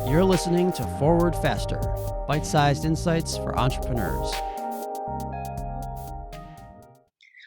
You're listening to Forward Faster, bite-sized insights for entrepreneurs.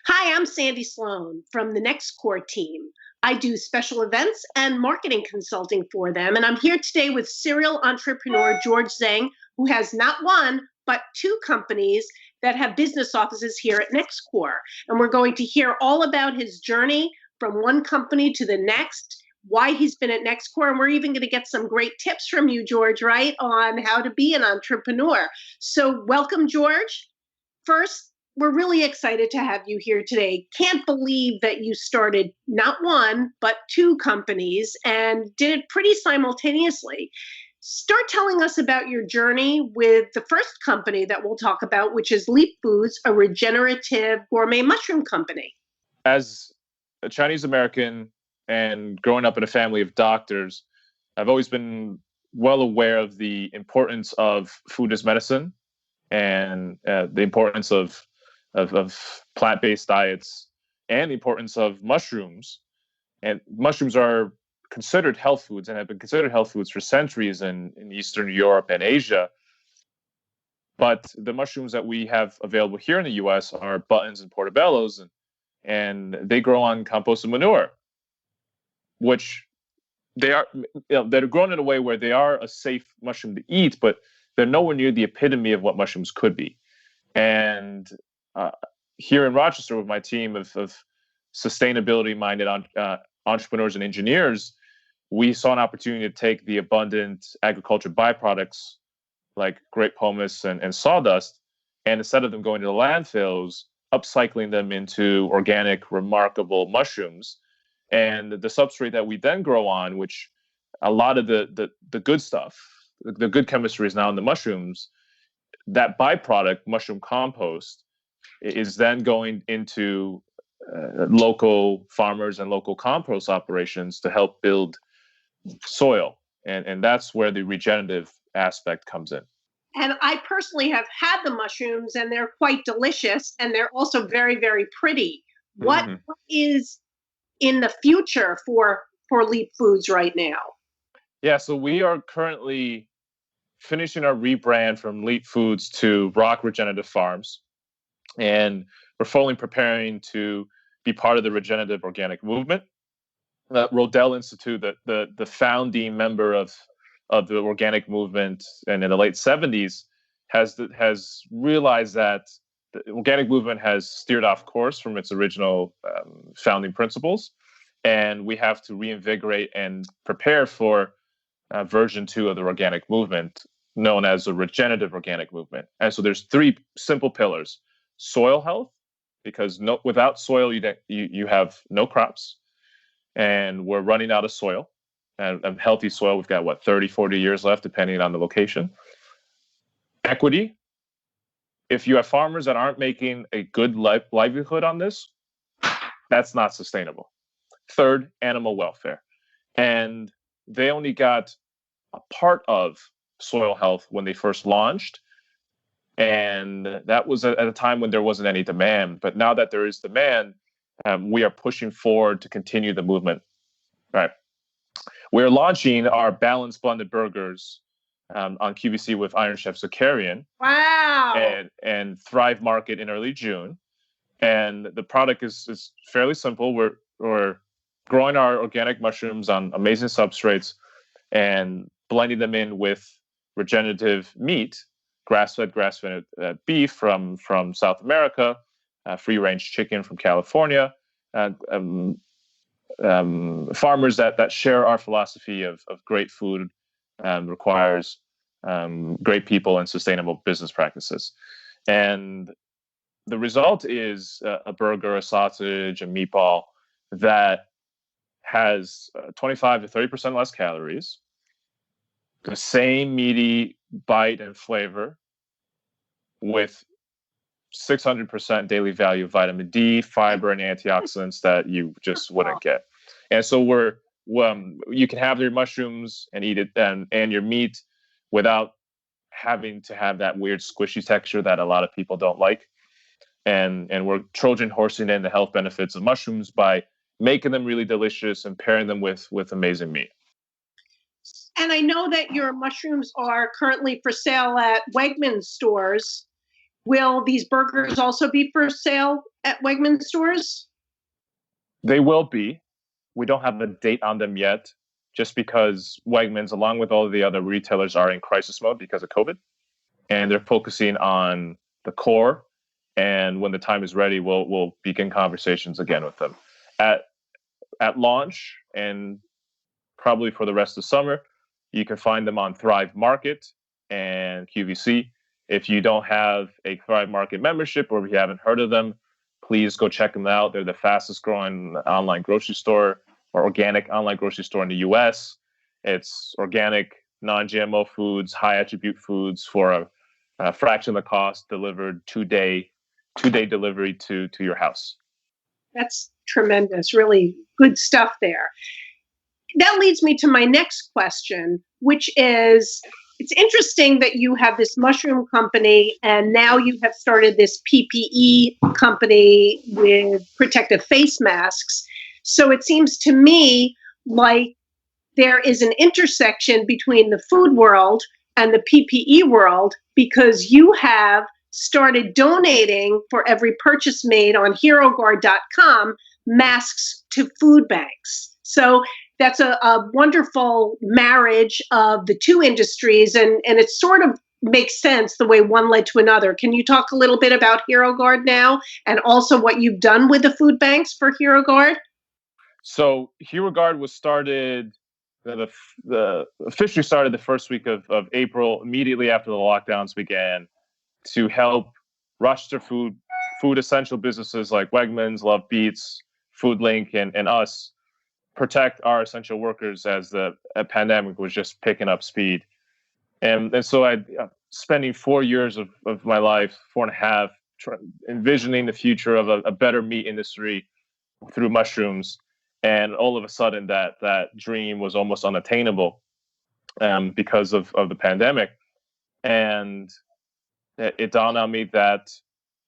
Hi, I'm Sandy Sloan from the Next Core team. I do special events and marketing consulting for them, and I'm here today with serial entrepreneur George Zhang, who has not one, but two companies that have business offices here at Next Core. And we're going to hear all about his journey from one company to the next, why he's been at Next Core, and we're even going to get some great tips from you, George, right, on how to be an entrepreneur. So welcome, George. First, we're really excited to have you here today. Can't believe that you started not one, but two companies and did it pretty simultaneously. Start telling us about your journey with the first company that we'll talk about, which is Leap Foods, a regenerative gourmet mushroom company. As a Chinese American and growing up in a family of doctors, I've always been well aware of the importance of food as medicine and the importance of plant-based diets and the importance of mushrooms. And mushrooms are considered health foods and have been considered health foods for centuries in Eastern Europe and Asia. But the mushrooms that we have available here in the US are buttons and portobellos, and they grow on compost and manure, which they're grown in a way where they are a safe mushroom to eat, but they're nowhere near the epitome of what mushrooms could be. And here in Rochester, with my team of sustainability-minded entrepreneurs and engineers, we saw an opportunity to take the abundant agriculture byproducts like grape pomace and sawdust, and instead of them going to the landfills, upcycling them into organic, remarkable mushrooms. And the substrate that we then grow on, which a lot of the good stuff, the good chemistry is now in the mushrooms, that byproduct, mushroom compost, is then going into local farmers and local compost operations to help build soil. And that's where the regenerative aspect comes in. And I personally have had the mushrooms, and they're quite delicious, and they're also very, very pretty. What is in the future for Leap Foods right now? Yeah, so we are currently finishing our rebrand from Leap Foods to Rock Regenerative Farms. And we're fully preparing to be part of the regenerative organic movement. Rodell Institute, the founding member of the organic movement, and in the late 70s, has realized that the organic movement has steered off course from its original founding principles, and we have to reinvigorate and prepare for version 2 of the organic movement, known as the regenerative organic movement. And so there's three simple pillars: soil health, because without soil you have no crops, and we're running out of soil. And healthy soil, we've got 30, 40 years left, depending on the location. Equity. If you have farmers that aren't making a good livelihood on this, that's not sustainable. Third, animal welfare. And they only got a part of soil health when they first launched. And that was at a time when there wasn't any demand. But now that there is demand, we are pushing forward to continue the movement. Right. We're launching our balanced blended burgers on QVC with Iron Chef Zakarian. Wow. And Thrive Market in early June. And the product is fairly simple. We're growing our organic mushrooms on amazing substrates and blending them in with regenerative meat, grass-fed beef from South America, free-range chicken from California, farmers that share our philosophy of great food requires great people and sustainable business practices. And the result is a burger, a sausage, a meatball that has 25 to 30% less calories, the same meaty bite and flavor, with 600% daily value of vitamin D, fiber, and antioxidants that you just wouldn't get. And so you can have your mushrooms and eat it and your meat without having to have that weird squishy texture that a lot of people don't like. And we're Trojan horsing in the health benefits of mushrooms by making them really delicious and pairing them with amazing meat. And I know that your mushrooms are currently for sale at Wegmans stores. Will these burgers also be for sale at Wegmans stores? They will be. We don't have a date on them yet, just because Wegmans, along with all of the other retailers, are in crisis mode because of COVID, and they're focusing on the core. And when the time is ready, we'll begin conversations again with them. At at launch, and probably for the rest of the summer, you can find them on Thrive Market and QVC. If you don't have a Thrive Market membership, or if you haven't heard of them, please go check them out. They're the fastest growing online grocery store, or organic online grocery store in the US. It's organic, non GMO foods, high attribute foods for a fraction of the cost, delivered two day delivery to your house. That's tremendous. Really good stuff there. That leads me to my next question, which is, it's interesting that you have this mushroom company and now you have started this PPE company with protective face masks. So it seems to me like there is an intersection between the food world and the PPE world, because you have started donating for every purchase made on Herogard.com masks to food banks. So that's a wonderful marriage of the two industries, and it sort of makes sense the way one led to another. Can you talk a little bit about Herogard now, and also what you've done with the food banks for Herogard? So Herogard was started, the officially started the first week of April, immediately after the lockdowns began, to help Rochester food essential businesses like Wegmans, Love Beats, FoodLink, and us protect our essential workers as the pandemic was just picking up speed. And so I spending 4 years of my life, 4.5, envisioning the future of a better meat industry through mushrooms. And all of a sudden that dream was almost unattainable, because of the pandemic. And it dawned on me that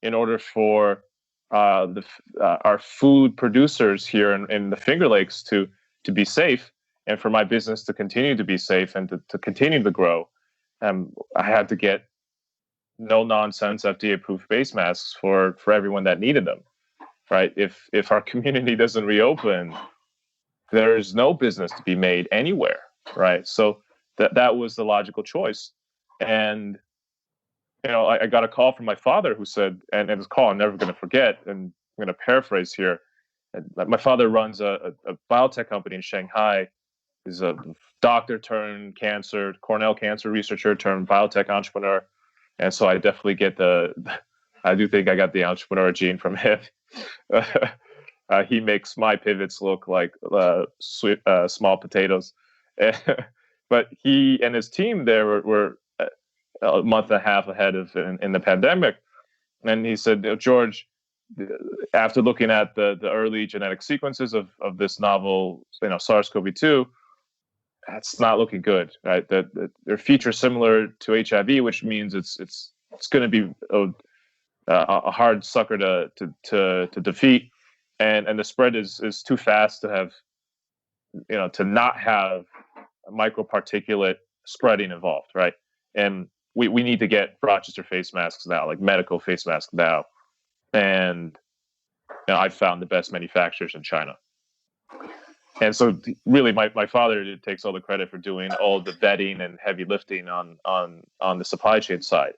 in order for our food producers here in the Finger Lakes to be safe, and for my business to continue to be safe and to continue to grow, I had to get no nonsense FDA approved face masks for everyone that needed them. Right? If our community doesn't reopen, there's no business to be made anywhere. Right? So that was the logical choice. And I got a call from my father who said, and this call I'm never going to forget, and I'm going to paraphrase here. My father runs a biotech company in Shanghai. He's a doctor turned Cornell cancer researcher turned biotech entrepreneur. And so I definitely I do think I got the entrepreneur gene from him. He makes my pivots look like small potatoes. But he and his team there were a month and a half ahead of in the pandemic. And he said, George, after looking at the early genetic sequences of this novel, SARS-CoV-2, that's not looking good, right? They're features similar to HIV, which means it's going to be a hard sucker to defeat, and the spread is too fast to have, to not have microparticulate spreading involved, right? And we need to get Rochester face masks now, like medical face masks now. And I've found the best manufacturers in China. And so really my father takes all the credit for doing all the vetting and heavy lifting on the supply chain side.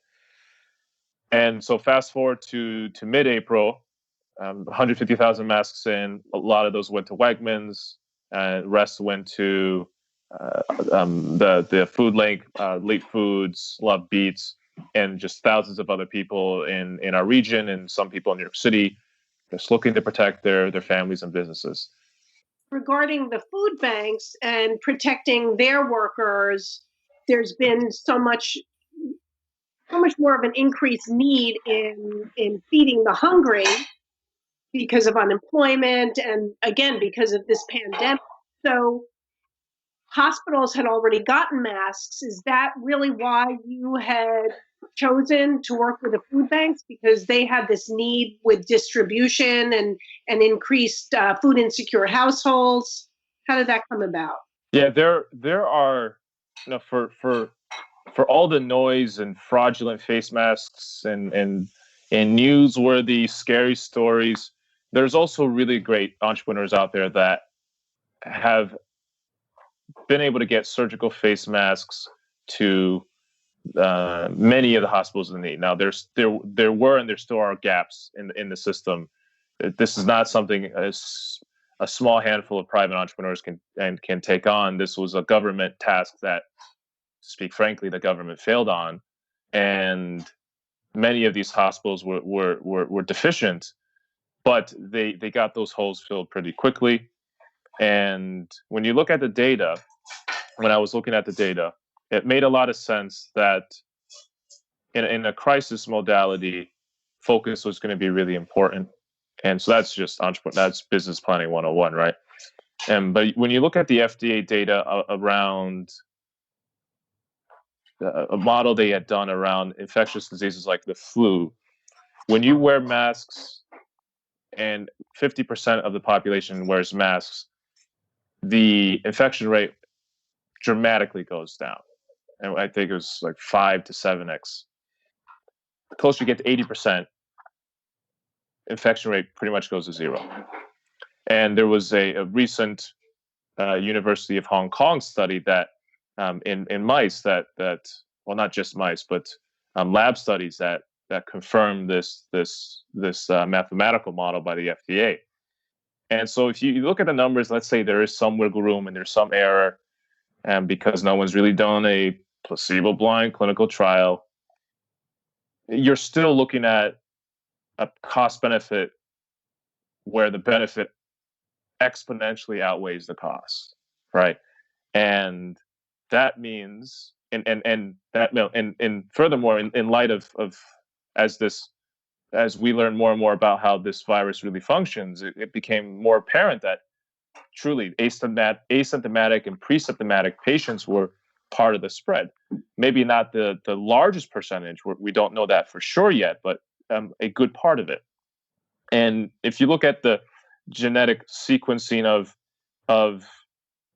And so fast forward to mid-April, 150,000 masks in. A lot of those went to Wegmans, and the rest went to the FoodLink, Late Foods, Love Beats, and just thousands of other people in our region, and some people in New York City, just looking to protect their families and businesses. Regarding the food banks and protecting their workers, there's been so much more of an increased need in feeding the hungry because of unemployment and, again, because of this pandemic. So hospitals had already gotten masks. Is that really why you had chosen to work with the food banks? Because they had this need with distribution and increased food insecure households? How did that come about? Yeah, there are for all the noise and fraudulent face masks and newsworthy scary stories, there's also really great entrepreneurs out there that have been able to get surgical face masks to many of the hospitals in need. Now, there were and there still are gaps in the system. This is not something a small handful of private entrepreneurs can take on. This was a government task that, to speak frankly, the government failed on, and many of these hospitals were deficient. But they got those holes filled pretty quickly. And when you look at the data, when I was looking at the data, it made a lot of sense that in a crisis modality, focus was going to be really important. And so that's just that's business planning 101, right? But when you look at the FDA data around a model they had done around infectious diseases like the flu, when you wear masks and 50% of the population wears masks, the infection rate dramatically goes down. And I think it was like 5 to 7x. The closer you get to 80%, infection rate pretty much goes to zero. And there was a recent University of Hong Kong study that in mice that well, not just mice, but lab studies that confirm this mathematical model by the FDA. And so if you look at the numbers, let's say there is some wiggle room and there's some error, and because no one's really done a placebo-blind clinical trial, you're still looking at a cost benefit where the benefit exponentially outweighs the cost, right? And that means, and furthermore, in light of as we learn more and more about how this virus really functions, it became more apparent that truly asymptomatic and pre-symptomatic patients were part of the spread. Maybe not the largest percentage, we don't know that for sure yet, but a good part of it. And if you look at the genetic sequencing of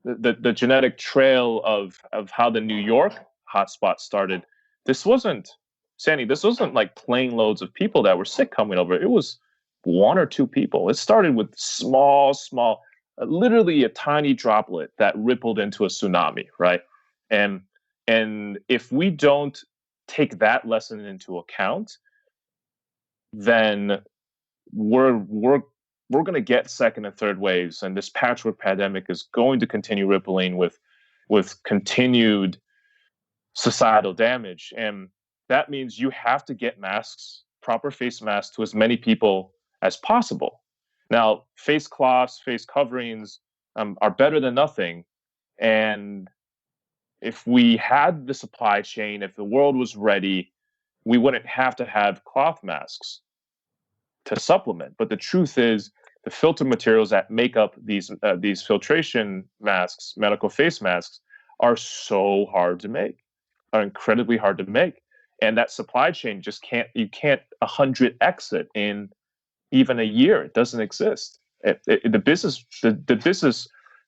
the genetic trail of how the New York hotspot started, this wasn't like plane loads of people that were sick coming over. It was one or two people. It started with small, literally a tiny droplet that rippled into a tsunami, right? And if we don't take that lesson into account, then we're going to get second and third waves, and this patchwork pandemic is going to continue rippling with continued societal damage. And that means you have to get masks, proper face masks, to as many people as possible. Now, face cloths, face coverings are better than nothing. And if we had the supply chain, if the world was ready, we wouldn't have to have cloth masks to supplement. But the truth is, the filter materials that make up these filtration masks, medical face masks, are so hard to make, are incredibly hard to make. And that supply chain you can't 100x it in even a year. It doesn't exist. The business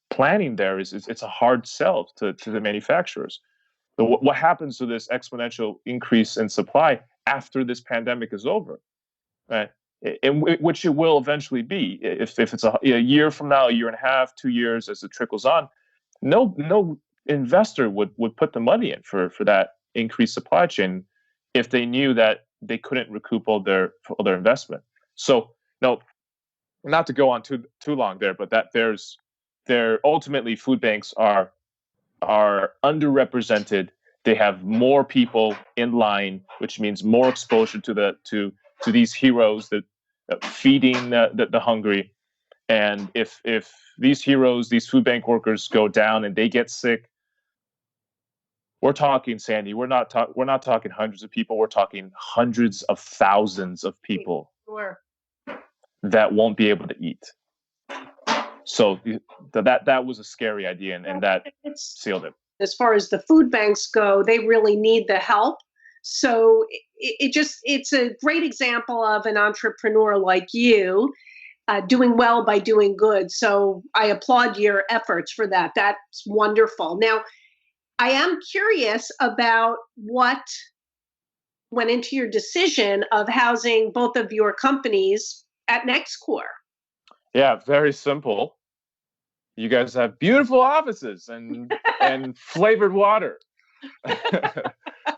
planning there it's a hard sell to the manufacturers. So what happens to this exponential increase in supply after this pandemic is over, right? And which it will eventually be. If it's a year from now, a year and a half, 2 years, as it trickles on, no investor would put the money in for that increased supply chain if they knew that they couldn't recoup all their investment. So no, not to go on too long there, but that ultimately food banks are underrepresented. They have more people in line, which means more exposure to these heroes that feeding the hungry. And if these heroes, these food bank workers, go down and they get sick, we're talking, Sandy. We're not talking hundreds of people. We're talking hundreds of thousands of people that won't be able to eat. So that was a scary idea, and that sealed it. As far as the food banks go, they really need the help. So it's a great example of an entrepreneur like you doing well by doing good. So I applaud your efforts for that. That's wonderful. Now, I am curious about what went into your decision of housing both of your companies at NextCore. Yeah, very simple. You guys have beautiful offices and flavored water.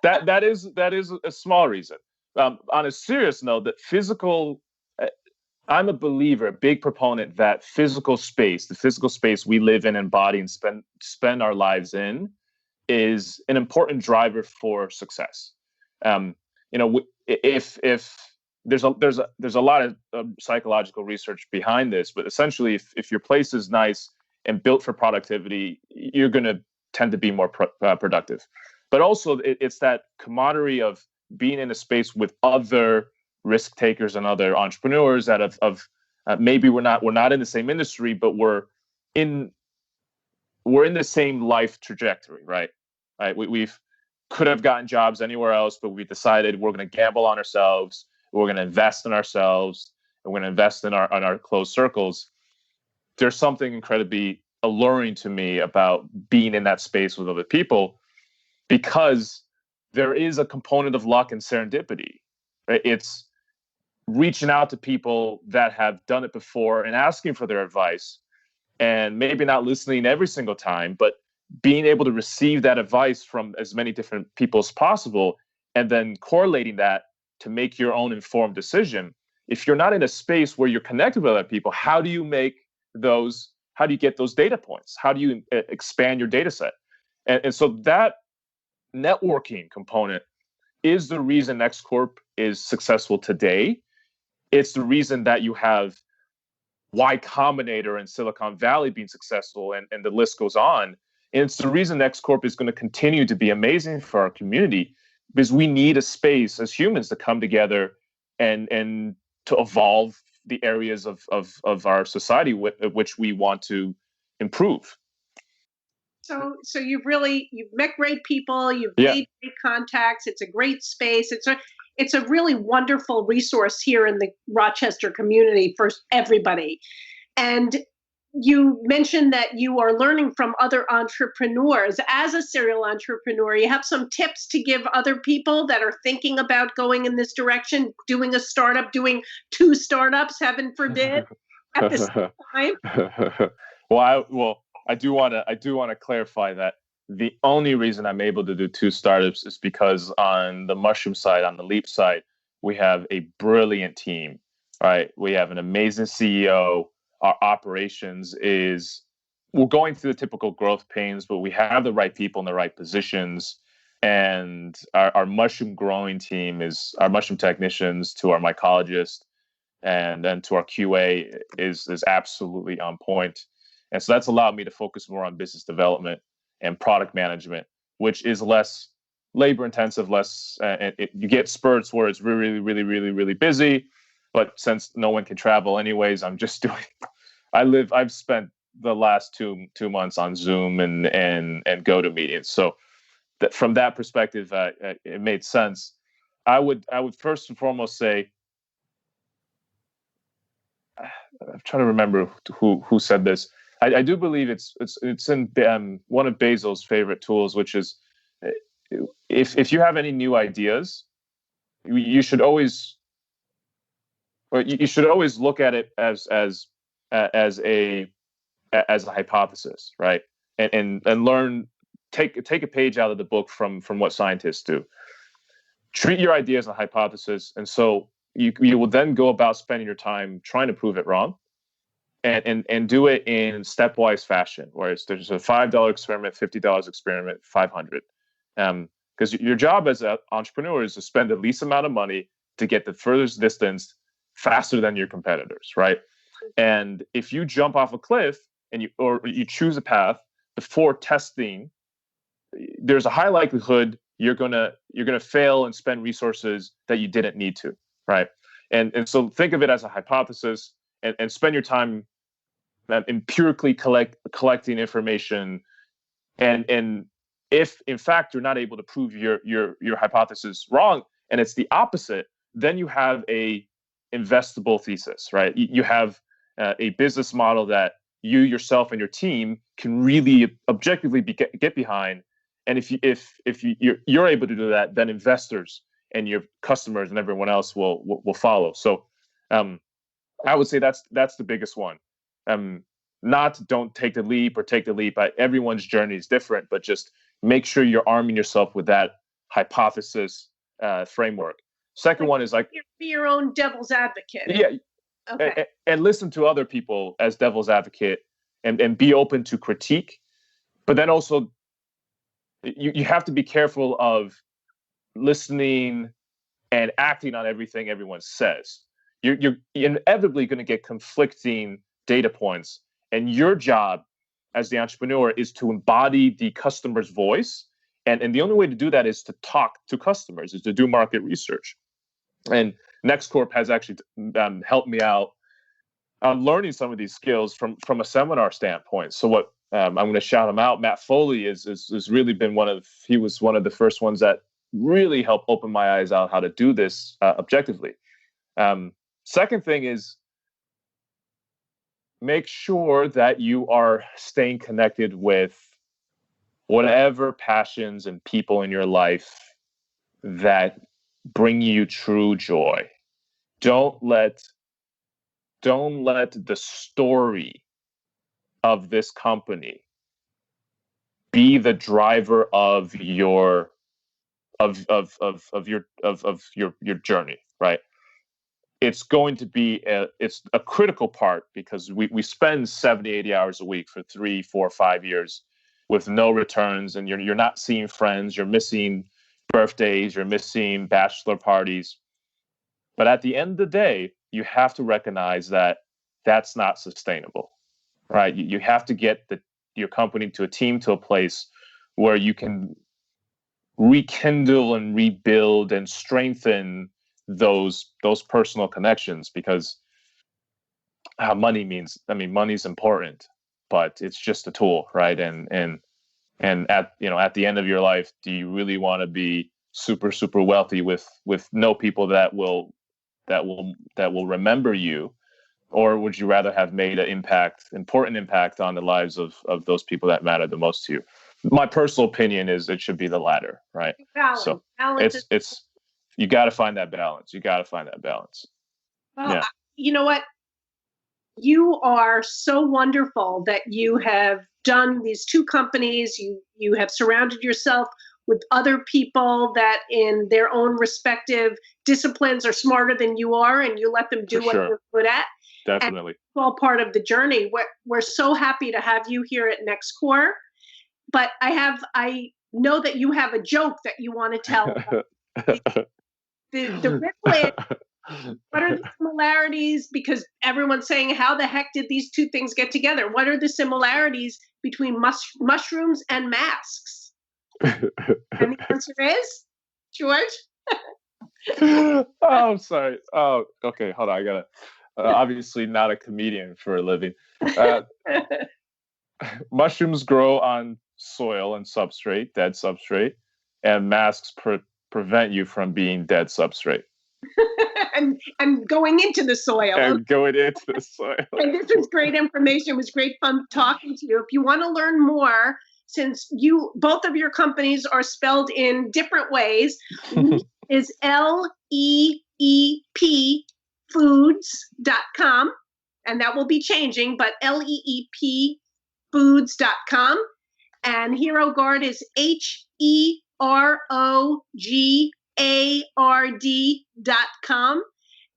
that is a small reason. On a serious note, that physical. I'm a believer, a big proponent that physical space, the physical space we live in, embody, and spend our lives in, is an important driver for success. Um, if there's a lot of psychological research behind this, but essentially, if your place is nice and built for productivity, you're going to tend to be more productive. But also, it's that camaraderie of being in a space with other risk takers and other entrepreneurs that maybe we're not in the same industry, but in we're in the same life trajectory, right? Right. We've could have gotten jobs anywhere else, but we decided we're going to gamble on ourselves. We're going to invest in ourselves, and we're going to invest in our close circles. There's something incredibly alluring to me about being in that space with other people, because there is a component of luck and serendipity. Right? It's reaching out to people that have done it before and asking for their advice, and maybe not listening every single time, but being able to receive that advice from as many different people as possible, and then correlating that to make your own informed decision. If you're not in a space where you're connected with other people, how do you get those data points? How do you expand your data set? And so that networking component is the reason NextCorp is successful today. It's the reason that you have Y Combinator in Silicon Valley being successful, and the list goes on. And it's the reason NextCorp is going to continue to be amazing for our community, because we need a space as humans to come together and to evolve the areas of our society which we want to improve. So you've met great people, you've Yeah. made great contacts. It's a great space. It's a really wonderful resource here in the Rochester community for everybody. And you mentioned that you are learning from other entrepreneurs. As a serial entrepreneur, you have some tips to give other people that are thinking about going in this direction, doing a startup, doing 2 startups, heaven forbid, at the same time? I do want to clarify that the only reason I'm able to do 2 startups is because on the mushroom side, on the Leap side, we have a brilliant team. Right, we have an amazing CEO. Our operations we're going through the typical growth pains, but we have the right people in the right positions. And our mushroom growing team is our mushroom technicians to our mycologist, and then to our QA is absolutely on point. And so that's allowed me to focus more on business development and product management, which is less labor intensive, you get spurts where it's really, really, really, really busy. But since no one can travel anyways, I'm just doing. I've spent the last two months on Zoom and GoToMeetings. So that from that perspective, it made sense. I would first and foremost say, I'm trying to remember who said this. I do believe it's in one of Basil's favorite tools, which is if you have any new ideas, you should always look at it as a hypothesis, right? And learn, take a page out of the book from what scientists do. Treat your idea as a hypothesis, and so you will then go about spending your time trying to prove it wrong, and do it in stepwise fashion. Whereas there's a $5 experiment, $50 experiment, 500. Because your job as an entrepreneur is to spend the least amount of money to get the furthest distance faster than your competitors, right? And if you jump off a cliff and you choose a path before testing, there's a high likelihood you're gonna fail and spend resources that you didn't need to, right? And so think of it as a hypothesis, and spend your time empirically collecting information, and if in fact you're not able to prove your hypothesis wrong, and it's the opposite, then you have a investable thesis, right? You have a business model that you yourself and your team can really objectively get behind, And if you're able to do that, then investors and your customers and everyone else will follow. So I would say that's the biggest one. Not don't take the leap or take the leap. Everyone's journey is different, but just make sure you're arming yourself with that hypothesis framework. Second one is like be your own devil's advocate. Yeah. Okay. And listen to other people as devil's advocate, and be open to critique. But then also you have to be careful of listening and acting on everything everyone says. You're inevitably going to get conflicting data points, and your job as the entrepreneur is to embody the customer's voice. And the only way to do that is to talk to customers, is to do market research. And NextCorp has actually helped me out on learning some of these skills from a seminar standpoint. So what I'm going to shout him out. Matt Foley is really been he was one of the first ones that really helped open my eyes out how to do this objectively. Second thing is, make sure that you are staying connected with whatever passions and people in your life that bring you true joy. Don't let the story of this company be the driver of your journey, right? It's going to be it's a critical part, because we spend 70, 80 hours a week for 3, 4, 5 years with no returns, and you're not seeing friends, you're missing birthdays, you're missing bachelor parties. But at the end of the day, you have to recognize that that's not sustainable, right? You have to get your company to a place where you can rekindle and rebuild and strengthen those personal connections, because money's important, but it's just a tool, right? And at the end of your life, do you really want to be super, super wealthy with no people that will remember you? Or would you rather have made an important impact on the lives of those people that matter the most to you? My personal opinion is it should be the latter, right? Balance. So Balance it's you got to find that balance. Well, Yeah. you know what? You are so wonderful that you have done these 2 companies. You have surrounded yourself with other people that in their own respective disciplines are smarter than you are, and you let them do what they're good at. Definitely. And it's all part of the journey. We're so happy to have you here at NextCorp. But I know that you have a joke that you want to tell. the ripple. What are the similarities? Because everyone's saying, how the heck did these 2 things get together? What are the similarities between mushrooms and masks? And the answer is, George? Oh, I'm sorry. Oh, okay. Hold on. I gotta. Obviously, not a comedian for a living. Mushrooms grow on soil and substrate, dead substrate, and masks prevent you from being dead substrate. and going into the soil. And going into the soil. And this is great information. It was great fun talking to you. If you want to learn more, since both of your companies are spelled in different ways, is LEEP foods.com, and that will be changing, but LEEP foods.com, and Herogard is HEROGARD.com.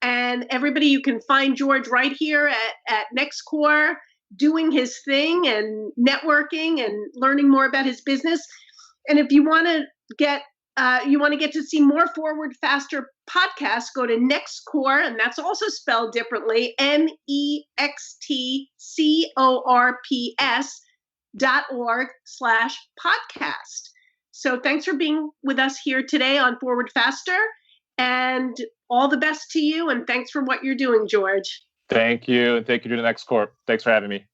And everybody, you can find George right here at NextCorp, doing his thing and networking and learning more about his business. And if you want to get to see more Forward Faster podcasts, go to NextCorp, and that's also spelled differently, nextcorps.org/podcast. So thanks for being with us here today on Forward Faster, and all the best to you, and thanks for what you're doing, George. Thank you, and thank you to the NextCorp. Thanks for having me.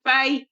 Bye.